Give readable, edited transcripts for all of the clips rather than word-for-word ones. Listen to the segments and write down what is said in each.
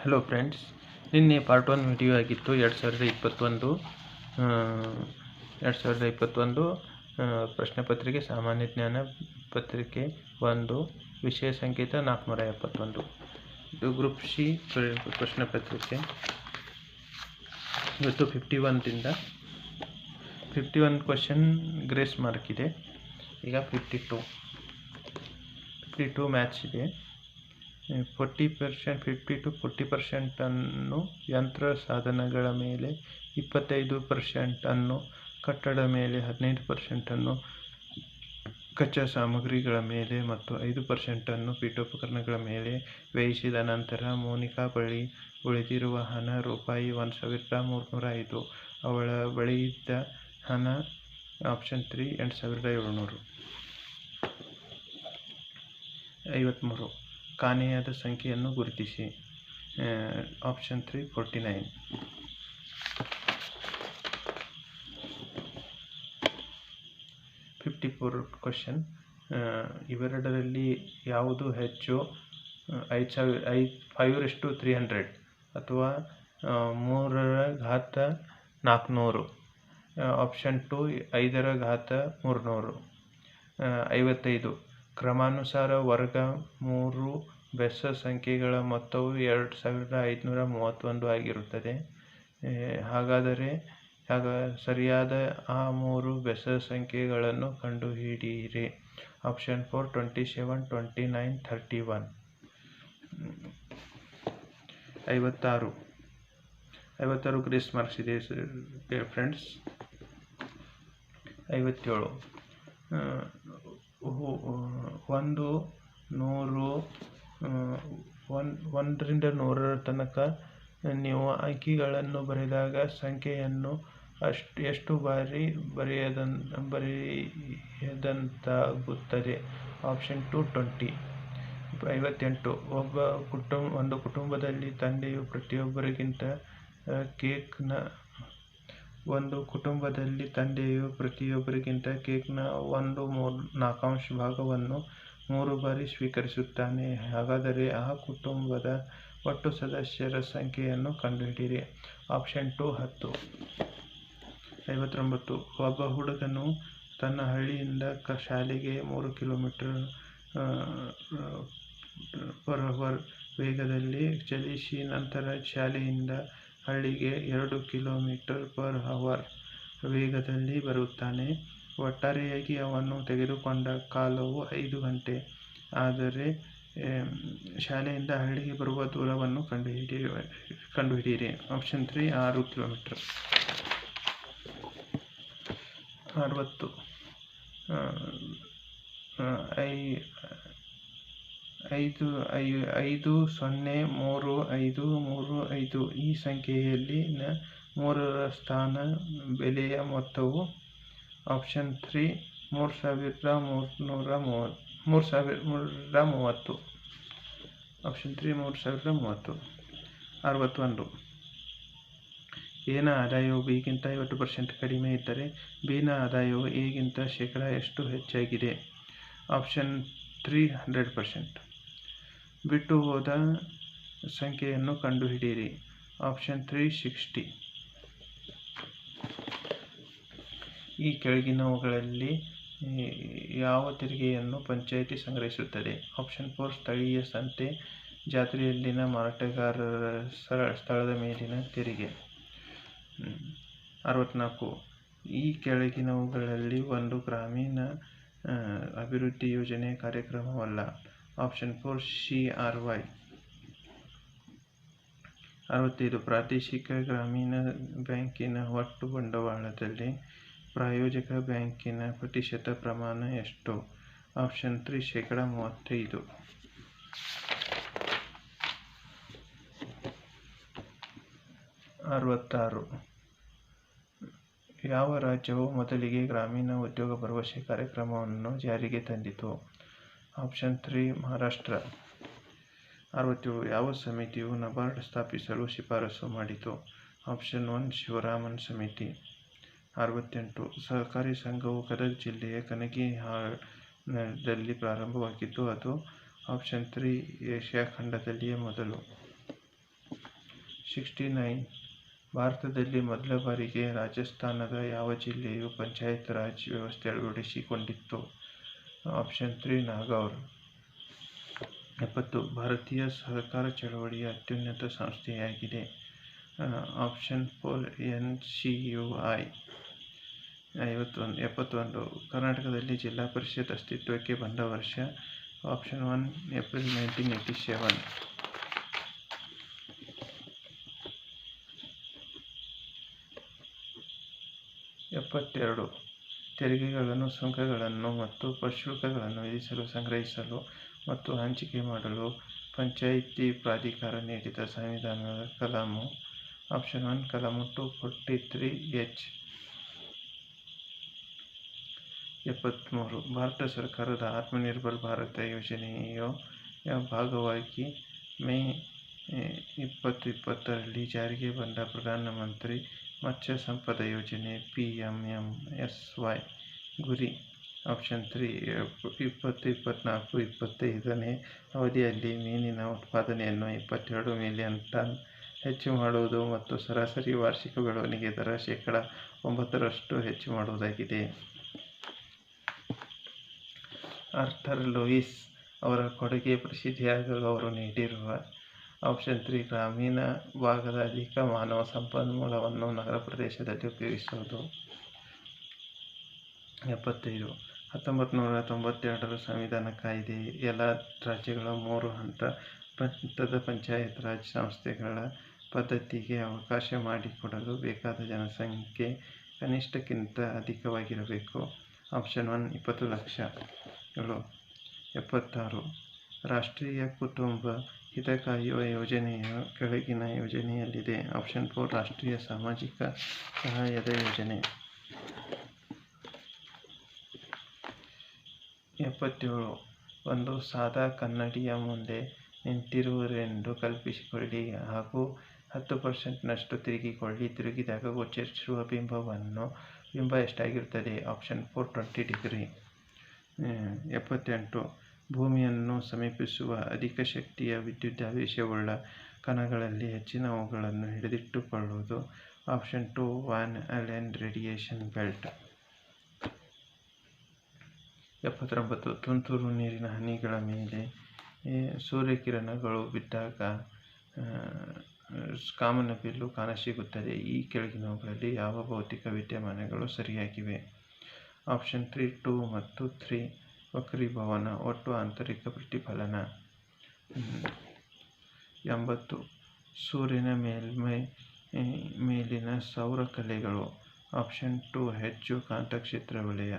Hello friends, ನಿನ್ನೆ part 1 video ಆಗಿತ್ತು 2021 ಪ್ರಶ್ನೆ ಪತ್ರಿಕೆ ಸಾಮಾನ್ಯ ಜ್ಞಾನ ಪತ್ರಿಕೆ 1 ವಿಷಯ ಸಂಕೇತ 471. ಇದು ಗ್ರೂಪ್ ಸಿ ಪ್ರಶ್ನೆ ಪತ್ರಿಕೆ. ಇವತ್ತು 51 ಕ್ವಶನ್ ಗ್ರೇಸ್ ಮಾರ್ಕ್ ಇದೆ. ಈಗ 52 ಮ್ಯಾಥ್ಸ್ ಇದೆ. 50% ಅನ್ನು ಯಂತ್ರ ಸಾಧನಗಳ ಮೇಲೆ, 25% ಅನ್ನು ಕಟ್ಟಡ ಮೇಲೆ, 15% ಅನ್ನು ಕಚ್ಚಾ ಸಾಮಗ್ರಿಗಳ ಮೇಲೆ ಮತ್ತು 5% ಅನ್ನು ಪೀಠೋಪಕರಣಗಳ ಮೇಲೆ ವ್ಯಯಿಸಿದ ನಂತರ ಮೋನಿಕಾ ಬಳಿ ಉಳಿದಿರುವ ಹಣ ರೂಪಾಯಿ 1,305. ಅವಳ ಬಳಿಯಿದ್ದ ಹಣ ಆಪ್ಷನ್ 3 8,700. 53. ಕಾಣೆಯಾದ ಸಂಖ್ಯೆಯನ್ನು ಗುರುತಿಸಿ. ಆಪ್ಷನ್ 3 49. 54 ಕ್ವಶನ್. ಇವೆರಡರಲ್ಲಿ ಯಾವುದು ಹೆಚ್ಚು? 5:300 ಅಥವಾ 3/400. ಆಪ್ಷನ್ 2 5/300. 55. ಕ್ರಮಾನುಸಾರ ವರ್ಗ 3 ಬೆಸ ಸಂಖ್ಯೆಗಳ ಮೊತ್ತವು 2,531 ಆಗಿರುತ್ತದೆ. ಹಾಗಾದರೆ ಸರಿಯಾದ ಆ 3 ಬೆಸ ಸಂಖ್ಯೆಗಳನ್ನು ಕಂಡುಹಿಡಿಯಿರಿ. ಆಪ್ಷನ್ 4 27, 29, 31. 56 ಗ್ರೇಸ್ ಮಾರ್ಕ್ಸ್ ಇದೆ ಫ್ರೆಂಡ್ಸ್. 57. 1ರಿಂದ 100 ತನಕ ನೀವು ಅಂಕಿಗಳನ್ನು ಬರೆದಾಗ ಸಂಖ್ಯೆಯನ್ನು ಎಷ್ಟು ಬಾರಿ ಬರೆಯದಂತಾಗುತ್ತದೆ? ಆಪ್ಷನ್ 2 20. 58. ಒಂದು ಕುಟುಂಬದಲ್ಲಿ ತಂದೆಯು ಪ್ರತಿಯೊಬ್ಬರಿಗಿಂತ ಕೇಕ್ನ 1/4 ಭಾಗವನ್ನು 3 ಬಾರಿ ಸ್ವೀಕರಿಸುತ್ತಾನೆ. ಹಾಗಾದರೆ ಆ ಕುಟುಂಬದ ಒಟ್ಟು ಸದಸ್ಯರ ಸಂಖ್ಯೆಯನ್ನು ಕಂಡುಹಿಡಿಯಿರಿ. ಆಪ್ಷನ್ 2 10. 59. ಒಬ್ಬ ಹುಡುಗನು ತನ್ನ ಹಳ್ಳಿಯಿಂದ ಶಾಲೆಗೆ 3 km/h ವೇಗದಲ್ಲಿ ಚಲಿಸಿ ನಂತರ ಶಾಲೆಯಿಂದ ಹಳ್ಳಿಗೆ 2 km/h ವೇಗದಲ್ಲಿ ಬರುತ್ತಾನೆ. ಒಟ್ಟಾರೆಯಾಗಿ ಅವನು ತೆಗೆದುಕೊಂಡ ಕಾಲವು 5 ಗಂಟೆ. ಆದರೆ ಶಾಲೆಯಿಂದ ಹಳ್ಳಿಗೆ ಬರುವ ದೂರವನ್ನು ಕಂಡುಹಿಡಿಯಿರಿ. Option 3 6 km. 60. 5,0,3,5,3,5 ಈ ಸಂಖ್ಯೆಯಲ್ಲಿನ 3ರ ಸ್ಥಾನ ಬೆಲೆಯ ಮೊತ್ತವು? ಆಪ್ಷನ್ 3 3,330. ಆಪ್ಷನ್ 3 3,030. 61. ಎನ ಆದಾಯವು ಬಿಗಿಂತ 50% ಕಡಿಮೆ ಇದ್ದರೆ ಬಿನ ಆದಾಯವು ಎಗಿಂತ ಶೇಕಡ ಎಷ್ಟು ಹೆಚ್ಚಾಗಿದೆ? ಆಪ್ಷನ್ 3 100%. ಬಿಟ್ಟು ಹೋದ ಸಂಖ್ಯೆಯನ್ನು ಕಂಡುಹಿಡಿಯಿರಿ. ಆಪ್ಷನ್ 3 60. ಈ ಕೆಳಗಿನವುಗಳಲ್ಲಿ ಯಾವ ತೆರಿಗೆಯನ್ನು ಪಂಚಾಯಿತಿ ಸಂಗ್ರಹಿಸುತ್ತದೆ? ಆಪ್ಷನ್ 4 ಸ್ಥಳೀಯ ಸಂತೆ ಜಾತ್ರೆಯಲ್ಲಿನ ಮಾರಾಟಗಾರರ ಸ್ಥಳದ ಮೇಲಿನ ತೆರಿಗೆ. 64. ಈ ಕೆಳಗಿನವುಗಳಲ್ಲಿ ಒಂದು ಗ್ರಾಮೀಣ ಅಭಿವೃದ್ಧಿ ಯೋಜನೆ ಕಾರ್ಯಕ್ರಮವಲ್ಲ. Option 4 CRY. 65. ಪ್ರಾದೇಶಿಕ ಗ್ರಾಮೀಣ ಬ್ಯಾಂಕಿನ ಒಟ್ಟು ಬಂಡವಾಳದಲ್ಲಿ ಪ್ರಾಯೋಜಕ ಬ್ಯಾಂಕಿನ ಪ್ರತಿಶತ ಪ್ರಮಾಣ ಎಷ್ಟು? ಆಪ್ಷನ್ 3 35%. 66. ಯಾವ ರಾಜ್ಯವು ಮೊದಲಿಗೆ ಗ್ರಾಮೀಣ ಉದ್ಯೋಗ ಭರವಸೆ ಕಾರ್ಯಕ್ರಮವನ್ನು ಜಾರಿಗೆ ತಂದಿತು? ಆಪ್ಷನ್ 3 ಮಹಾರಾಷ್ಟ್ರ. 67. ಯಾವ ಸಮಿತಿಯು ನಬಾರ್ಡ್ ಸ್ಥಾಪಿಸಲು ಶಿಫಾರಸು ಮಾಡಿತು? ಆಪ್ಷನ್ 1 ಶಿವರಾಮನ್ ಸಮಿತಿ. 68. ಸಹಕಾರಿ ಸಂಘವು ಗದಗ ಜಿಲ್ಲೆಯ ಕನಗಿಹಾಳದಲ್ಲಿ ಪ್ರಾರಂಭವಾಗಿದ್ದು ಅದು? ಆಪ್ಷನ್ 3 ಏಷ್ಯಾ ಖಂಡದಲ್ಲಿಯೇ ಮೊದಲು. 69. ಭಾರತದಲ್ಲಿ ಮೊದಲ ಬಾರಿಗೆ ರಾಜಸ್ಥಾನದ ಯಾವ ಜಿಲ್ಲೆಯು ಪಂಚಾಯತ್ ರಾಜ್ ವ್ಯವಸ್ಥೆ ಅಳವಡಿಸಿಕೊಂಡಿತ್ತು? ಆಪ್ಷನ್ 3 ನಾಗೌರ್. 70. ಭಾರತೀಯ ಸಹಕಾರ ಚಳವಳಿಯ ಅತ್ಯುನ್ನತ ಸಂಸ್ಥೆಯಾಗಿದೆ? Option 4 NCUI. 71. ಕರ್ನಾಟಕದಲ್ಲಿ ಜಿಲ್ಲಾ ಪರಿಷತ್ ಅಸ್ತಿತ್ವಕ್ಕೆ ಬಂದ ವರ್ಷ? Option 1 April 1987. 72. ತೆರಿಗೆಗಳನ್ನು, ಸುಂಕಗಳನ್ನು ಮತ್ತು ಶುಲ್ಕಗಳನ್ನು ವಿಧಿಸಲು, ಸಂಗ್ರಹಿಸಲು ಮತ್ತು ಹಂಚಿಕೆ ಮಾಡಲು ಪಂಚಾಯಿತಿ ಪ್ರಾಧಿಕಾರ ನೀಡಿದ ಸಂವಿಧಾನದ ಕಲಮು? Option 1 ಕಲಮು 243H. 73. ಭಾರತ ಸರ್ಕಾರದ ಆತ್ಮನಿರ್ಭರ್ ಭಾರತ ಯೋಜನೆಯ ಭಾಗವಾಗಿ ಮೇ 2020ರಲ್ಲಿ ಜಾರಿಗೆ ಬಂದ ಪ್ರಧಾನಮಂತ್ರಿ ಮತ್ಸ್ಯ ಸಂಪದ ಯೋಜನೆ PMMSY ಗುರಿ? ಆಪ್ಷನ್ 3 2024-25ನೇ ಅವಧಿಯಲ್ಲಿ ಮೀನಿನ ಉತ್ಪಾದನೆಯನ್ನು 22 ಮಿಲಿಯನ್ ಟನ್ ಹೆಚ್ಚು ಮಾಡುವುದು ಮತ್ತು ಸರಾಸರಿ ವಾರ್ಷಿಕ ಬೆಳವಣಿಗೆ ದರ ಶೇಕಡಾ 9ರಷ್ಟು ಹೆಚ್ಚು ಮಾಡುವುದಾಗಿದೆ. ಆರ್ಥರ್ ಲೂಯಿಸ್ ಅವರ ಕೊಡುಗೆ ಪ್ರಸಿದ್ಧಿಯಾಗಲು ಅವರು ನೀಡಿರುವ? ಆಪ್ಷನ್ 3 ಗ್ರಾಮೀಣ ಭಾಗದ ಅಧಿಕ ಮಾನವ ಸಂಪನ್ಮೂಲವನ್ನು ನಗರ ಪ್ರದೇಶದಲ್ಲಿ ಉಪಯೋಗಿಸುವುದು. 75. 1992ರ ಸಂವಿಧಾನ ಕಾಯ್ದೆ ಎಲ್ಲ ರಾಜ್ಯಗಳ 3 ಹಂತದ ಪಂಚಾಯತ್ ರಾಜ್ ಸಂಸ್ಥೆಗಳ ಪದ್ಧತಿಗೆ ಅವಕಾಶ ಮಾಡಿಕೊಡಲು ಬೇಕಾದ ಜನಸಂಖ್ಯೆ ಕನಿಷ್ಠಕ್ಕಿಂತ ಅಧಿಕವಾಗಿರಬೇಕು. ಆಪ್ಷನ್ 1 20 ಲಕ್ಷಗಳು. 76. ರಾಷ್ಟ್ರೀಯ ಕುಟುಂಬ ಹಿತ ಕಾಯುವ ಯೋಜನೆಯು ಕೆಳಗಿನ ಯೋಜನೆಯಲ್ಲಿದೆ? ಆಪ್ಷನ್ 4 ರಾಷ್ಟ್ರೀಯ ಸಾಮಾಜಿಕ ಸಹಾಯದ ಯೋಜನೆ. 77. ಒಂದು ಸಾದಾ ಕನ್ನಡಿಯ ಮುಂದೆ ನಿಂತಿರುವಿರೆಂದು ಕಲ್ಪಿಸಿಕೊಳ್ಳಿ ಹಾಗೂ 10%ನಷ್ಟು ತಿರುಗಿಕೊಳ್ಳಿ. ತಿರುಗಿದಾಗ ಗೋಚರಿಸುವ ಬಿಂಬ ಎಷ್ಟಾಗಿರುತ್ತದೆ? Option 4 20 degree. 78. ಭೂಮಿಯನ್ನು ಸಮೀಪಿಸುವ ಅಧಿಕ ಶಕ್ತಿಯ ವಿದ್ಯುದಾವೇಶವುಳ್ಳ ಕಣಗಳಲ್ಲಿ ಹೆಚ್ಚಿನವುಗಳನ್ನು ಹಿಡಿದಿಟ್ಟುಕೊಳ್ಳುವುದು. Option 2 Van Allen radiation belt. 79. ತುಂತುರು ನೀರಿನ ಹನಿಗಳ ಮೇಲೆ ಸೂರ್ಯಕಿರಣಗಳು ಬಿದ್ದಾಗ ಕಾಮನಬಿಲ್ಲು ಕಾಣಸಿಗುತ್ತದೆ. ಈ ಕೆಳಗಿನವುಗಳಲ್ಲಿ ಯಾವ ಭೌತಿಕ ವಿದ್ಯಮಾನಗಳು ಸರಿಯಾಗಿವೆ? ಆಪ್ಷನ್ 3 2 ಮತ್ತು 3 ವಕ್ರೀಭವನ, ಒಟ್ಟು ಆಂತರಿಕ ಪ್ರತಿಫಲನ. 80. ಸೂರ್ಯನ ಮೇಲ್ಮೈ ಮೇಲಿನ ಸೌರ ಕಲೆಗಳು. ಆಪ್ಷನ್ 2 ಹೆಚ್ಚು ಕಾಂತಕ್ಷೇತ್ರ ವಲಯ.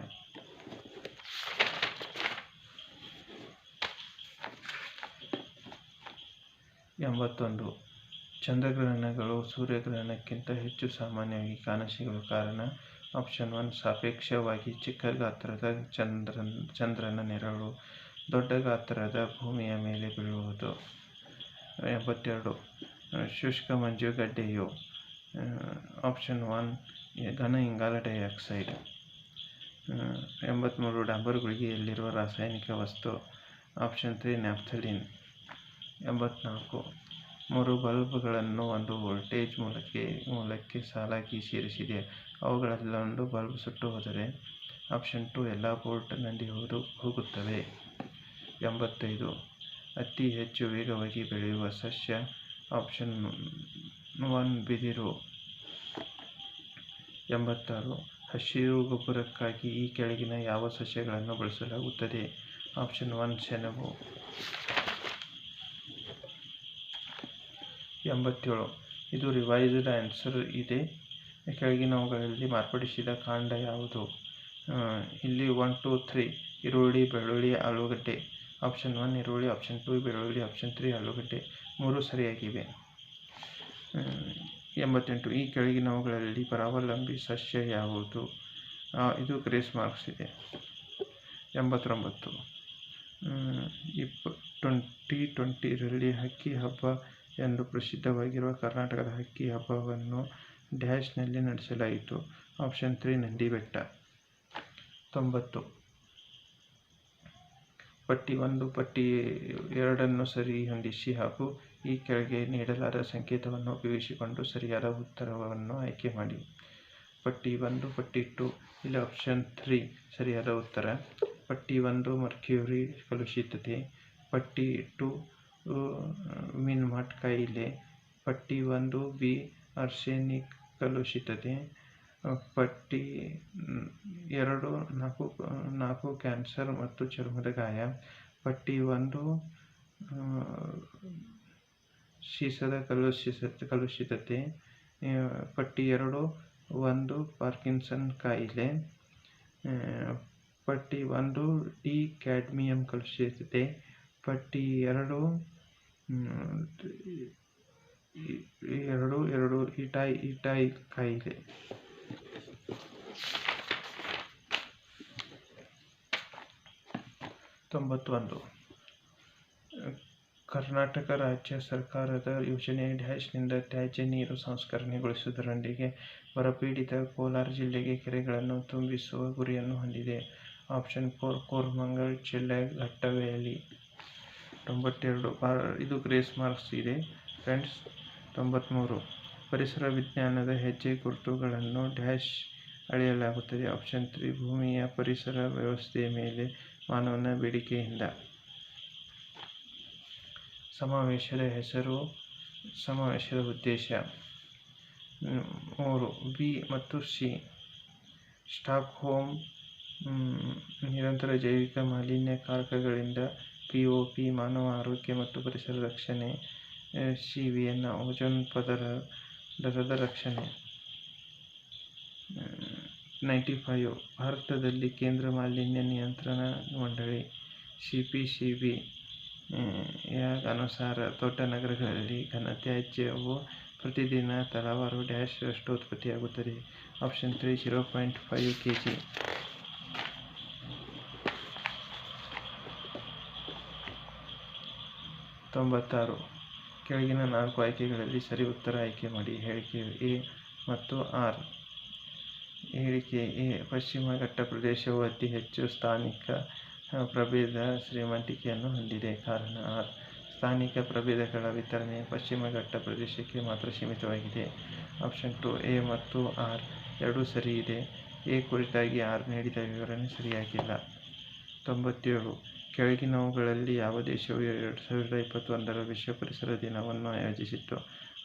81. ಚಂದ್ರಗ್ರಹಣಗಳು ಸೂರ್ಯಗ್ರಹಣಕ್ಕಿಂತ ಹೆಚ್ಚು ಸಾಮಾನ್ಯವಾಗಿ ಕಾಣಸಿಗಲು ಕಾರಣ? ಆಪ್ಷನ್ 1 ಸಾಪೇಕ್ಷವಾಗಿ ಚಿಕ್ಕ ಗಾತ್ರದ ಚಂದ್ರನ ನೆರಳು ದೊಡ್ಡ ಗಾತ್ರದ ಭೂಮಿಯ ಮೇಲೆ ಬೀಳುವುದು. 82. ಶುಷ್ಕ ಮಂಜುಗಡ್ಡೆಯು? ಆಪ್ಷನ್ 1 ಘನ ಇಂಗಾಲ ಡೈಆಕ್ಸೈಡ್. 83. ಡಾಂಬರು ಗುಳಿಗೆಯಲ್ಲಿರುವ ರಾಸಾಯನಿಕ ವಸ್ತು? ಆಪ್ಷನ್ 3 ನ್ಯಾಫ್ಥಲಿನ್. 84. 3 ಬಲ್ಬ್ಗಳನ್ನು ಒಂದು ವೋಲ್ಟೇಜ್ ಮೂಲಕ್ಕೆ ಸಾಲಾಗಿ ಸೇರಿಸಿದೆ. ಅವುಗಳಲ್ಲೊಂದು ಬಲ್ಬ್ ಸುಟ್ಟು ಹೋದರೆ? ಆಪ್ಷನ್ 2 ಎಲ್ಲ ಬೋಲ್ಟ್ ನಲ್ಲಿ ಹೋಗುತ್ತವೆ. 85. ಅತಿ ಹೆಚ್ಚು ವೇಗವಾಗಿ ಬೆಳೆಯುವ ಸಸ್ಯ? ಆಪ್ಷನ್ 1 ಬಿದಿರು. 86. ಹಸಿರು ಗೊಬ್ಬರಕ್ಕಾಗಿ ಈ ಕೆಳಗಿನ ಯಾವ ಸಸ್ಯಗಳನ್ನು ಬಳಸಲಾಗುತ್ತದೆ? ಆಪ್ಷನ್ 1 ಸೆಣಬು. 87. ಇದು ರಿವೈಸ್ಡ್ ಆನ್ಸರ್ ಇದೆ. ಕೆಳಗಿನವುಗಳಲ್ಲಿ ಮಾರ್ಪಡಿಸಿದ ಕಾಂಡ ಯಾವುದು? ಇಲ್ಲಿ 1 2 3 ಈರುಳ್ಳಿ, ಬೆಳ್ಳುಳ್ಳಿ, ಆಲೂಗಡ್ಡೆ. ಆಪ್ಷನ್ 1 ಈರುಳ್ಳಿ, ಆಪ್ಷನ್ 2 ಬೆಳ್ಳುಳ್ಳಿ, ಆಪ್ಷನ್ 3 ಆಲೂಗಡ್ಡೆ. 3 ಸರಿಯಾಗಿವೆ. 88. ಈ ಕೆಳಗಿನವುಗಳಲ್ಲಿ ಪರಾವಲಂಬಿ ಸಸ್ಯ ಯಾವುದು? ಇದು ಗ್ರೇಸ್ ಮಾರ್ಕ್ಸ್ ಇದೆ. 89. 2020ರಲ್ಲಿ ಹಕ್ಕಿ ಹಬ್ಬ ಎಂದು ಪ್ರಸಿದ್ಧವಾಗಿರುವ ಕರ್ನಾಟಕದ ಹಕ್ಕಿ ಹಬ್ಬವನ್ನು ಡ್ಯಾಶ್ನಲ್ಲಿ ನಡೆಸಲಾಯಿತು. ಆಪ್ಷನ್ 3 ನಂದಿ ಬೆಟ್ಟ. 90. ಪಟ್ಟಿ 1 ಪಟ್ಟಿ 2 ಸರಿ ಹೊಂದಿಸಿ ಹಾಗೂ ಈ ಕೆಳಗೆ ನೀಡಲಾದ ಸಂಕೇತವನ್ನು ಉಪಯೋಗಿಸಿಕೊಂಡು ಸರಿಯಾದ ಉತ್ತರವನ್ನು ಆಯ್ಕೆ ಮಾಡಿ. ಪಟ್ಟಿ 1, ಪಟ್ಟಿ 2. ಇಲ್ಲಿ ಆಪ್ಷನ್ 3 ಸರಿಯಾದ ಉತ್ತರ. ಪಟ್ಟಿ 1 ಮರ್ಕ್ಯೂರಿ ಕಲುಷಿತತೆ, ಪಟ್ಟಿ 2 ವಿನ್ಮಾಟ್ ಕಾಯಿಲೆ, ಪಟ್ಟಿ 1B ಆರ್ಸೆನಿಕ್ ಕಲುಷಿತತೆ, ಪಟ್ಟಿ 2 4 ಕ್ಯಾನ್ಸರ್ ಮತ್ತು ಚರ್ಮದ ಗಾಯ, ಪಟ್ಟಿ 1 ಸೀಸದ ಕಲುಷಿತತೆ, ಪಟ್ಟಿ 2 1 ಪಾರ್ಕಿನ್ಸನ್ ಕಾಯಿಲೆ, ಪಟ್ಟಿ 1 ಡಿ ಕ್ಯಾಡ್ಮಿಯಂ ಕಲುಷಿತತೆ, ಪಟ್ಟಿ 2 ಇಟಾಯಿ ಕಾಯಿಲೆ. 91. ಕರ್ನಾಟಕ ರಾಜ್ಯ ಸರ್ಕಾರದ ಯೋಜನೆ ಡ್ಯಾಶ್ನಿಂದ ತ್ಯಾಜ್ಯ ನೀರು ಸಂಸ್ಕರಣೆಗೊಳಿಸುವುದರೊಂದಿಗೆ ಬರಪೀಡಿತ ಕೋಲಾರ ಜಿಲ್ಲೆಗೆ ಕೆರೆಗಳನ್ನು ತುಂಬಿಸುವ ಗುರಿಯನ್ನು ಹೊಂದಿದೆ. ಆಪ್ಷನ್ 4 ಕೋರಮಂಗಲ್, ಚೆಲ್ಲೈ, ಘಟ್ಟವೇಲಿ. 92. ಇದು ಗ್ರೇಸ್ ಮಾರ್ಕ್ಸ್ ಇದೆ ಫ್ರೆಂಡ್ಸ್. 93. ಪರಿಸರ ವಿಜ್ಞಾನದ ಹೆಜ್ಜೆ ಗುರುತುಗಳನ್ನು ಡ್ಯಾಶ್ ಅಳೆಯಲಾಗುತ್ತದೆ. ಆಪ್ಷನ್ 3 ಭೂಮಿಯ ಪರಿಸರ ವ್ಯವಸ್ಥೆಯ ಮೇಲೆ ಮಾನವನ ಬೇಡಿಕೆಯಿಂದ. ಸಮಾವೇಶದ ಹೆಸರು, ಸಮಾವೇಶದ ಉದ್ದೇಶ. 3 ಬಿ ಮತ್ತು ಸಿ. ಸ್ಟಾಕ್ಹೋಮ್ ನಿರಂತರ ಜೈವಿಕ ಮಾಲಿನ್ಯಕಾರಕಗಳಿಂದ POP ಮಾನವ ಆರೋಗ್ಯ ಮತ್ತು ಪರಿಸರ ರಕ್ಷಣೆ. CVN ಓಜೋನ್ ಪದರದ ರಕ್ಷಣೆ. 95 ಭಾರತದಲ್ಲಿ ಕೇಂದ್ರ ಮಾಲಿನ್ಯ ನಿಯಂತ್ರಣ ಮಂಡಳಿ CPCB ಯ ಅನುಸಾರ ದೊಡ್ಡ ನಗರಗಳಲ್ಲಿ ಘನತ್ಯಾಜ್ಯವು ಪ್ರತಿದಿನ ತಲವಾರು ಡ್ಯಾಶ್ ರಷ್ಟು ಉತ್ಪತ್ತಿಯಾಗುತ್ತದೆ. Option 3 0.5 kg. 96 ಕೆಳಗಿನ 4 ಆಯ್ಕೆಗಳಲ್ಲಿ ಸರಿ ಉತ್ತರ ಆಯ್ಕೆ ಮಾಡಿ. ಹೇಳಿಕೆ A ಮತ್ತು R. ಹೇಳಿಕೆ A ಪಶ್ಚಿಮ ಘಟ್ಟ ಪ್ರದೇಶವು ಅತಿ ಹೆಚ್ಚು ಸ್ಥಾನಿಕ ಪ್ರಭೇದ ಶ್ರೀಮಂತಿಕೆಯನ್ನು ಹೊಂದಿದೆ. ಕಾರಣ R. ಸ್ಥಾನಿಕ ಪ್ರಭೇದಗಳ ವಿತರಣೆ ಪಶ್ಚಿಮ ಘಟ್ಟ ಪ್ರದೇಶಕ್ಕೆ ಮಾತ್ರ ಸೀಮಿತವಾಗಿದೆ. ಆಪ್ಷನ್ 2 A ಮತ್ತು R ಎರಡೂ ಸರಿ ಇದೆ. A ಕುರಿತಾಗಿ R ನೀಡಿದ ವಿವರಣೆ ಸರಿಯಾಗಿಲ್ಲ. 97 ಕೆಳಗಿನವುಗಳಲ್ಲಿ ಯಾವ ದೇಶವು 2021ರ ವಿಶ್ವ ಪರಿಸರ ದಿನವನ್ನು ಆಯೋಜಿಸಿತು?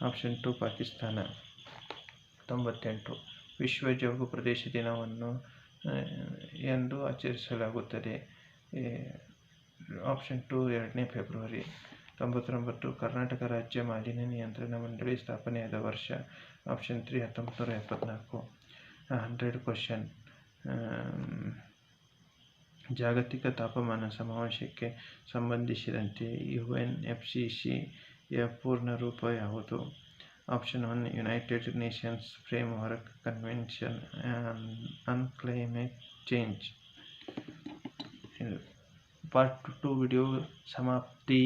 ಆಪ್ಷನ್ 2 ಪಾಕಿಸ್ತಾನ. 98 ವಿಶ್ವ ಜೌಗು ಪ್ರದೇಶ ದಿನವನ್ನು ಎಂದು ಆಚರಿಸಲಾಗುತ್ತದೆ. ಆಪ್ಷನ್ 2 2ನೇ ಫೆಬ್ರವರಿ. 99 ಕರ್ನಾಟಕ ರಾಜ್ಯ ಮಾಲಿನ್ಯ ನಿಯಂತ್ರಣ ಮಂಡಳಿ ಸ್ಥಾಪನೆಯಾದ ವರ್ಷ. ಆಪ್ಷನ್ 3 1974. 100 ಕ್ವಶನ್. ಜಾಗತಿಕ ತಾಪಮಾನ ಸಮಾವೇಶಕ್ಕೆ ಸಂಬಂಧಿಸಿದಂತೆ UNFCCC ಯ ಪೂರ್ಣ ರೂಪ ಯಾವುದು? Option 1 United Nations framework convention on climate change. Part 2 video ಸಮಾಪ್ತಿ.